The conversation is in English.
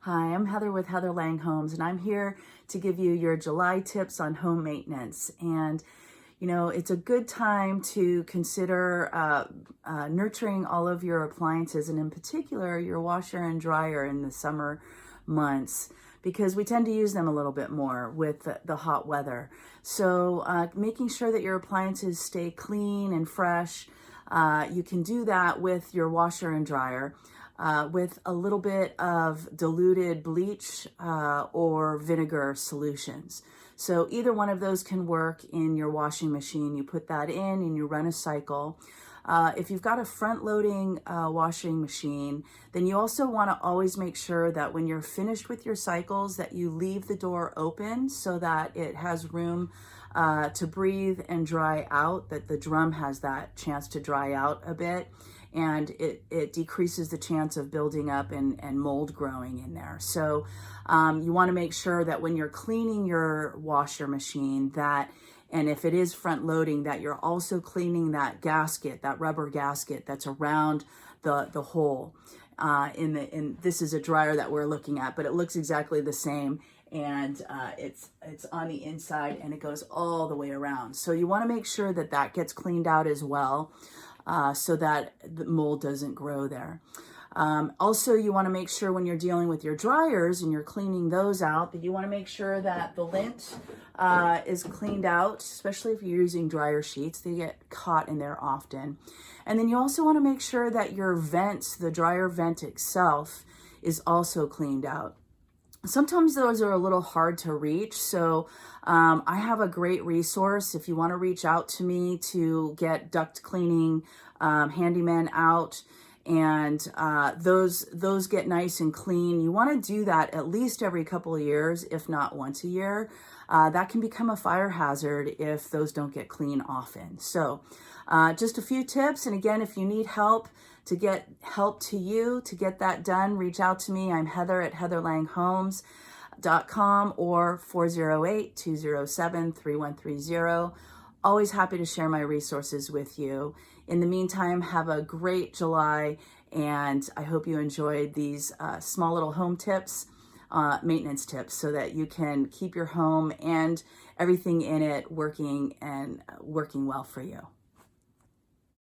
Hi, I'm Heather with Heather Lang Homes, and I'm here to give you your July tips on home maintenance. And it's a good time to consider nurturing all of your appliances, and in particular, your washer and dryer in the summer months, because we tend to use them a little bit more with the hot weather. So making sure that your appliances stay clean and fresh, you can do that with your washer and dryer. With a little bit of diluted bleach or vinegar solutions. So either one of those can work in your washing machine. You put that in and you run a cycle. If you've got a front-loading washing machine, then you also want to always make sure that when you're finished with your cycles that you leave the door open so that it has room to breathe and dry out, that the drum has that chance to dry out a bit, and it decreases the chance of building up and mold growing in there. So you want to make sure that when you're cleaning your washer machine and if it is front loading, that you're also cleaning that gasket, that rubber gasket that's around the hole. This is a dryer that we're looking at, but it looks exactly the same. And it's on the inside and it goes all the way around. So you want to make sure that that gets cleaned out as well, so that the mold doesn't grow there. Also, you want to make sure when you're dealing with your dryers and you're cleaning those out, that you want to make sure that the lint is cleaned out, especially if you're using dryer sheets. They get caught in there often. And then you also want to make sure that your vents, the dryer vent itself, is also cleaned out. Sometimes those are a little hard to reach, so I have a great resource if you want to reach out to me to get duct cleaning handyman out, and those get nice and clean. You want to do that at least every couple of years, if not once a year. That can become a fire hazard if those don't get clean often. So just a few tips, and again, if you need help to get help to you to get that done, reach out to me. I'm Heather at heatherlanghomes.com or 408-207-3130. Always happy to share my resources with you. In the meantime, have a great July, and I hope you enjoyed these small little home tips, maintenance tips, so that you can keep your home and everything in it working well for you.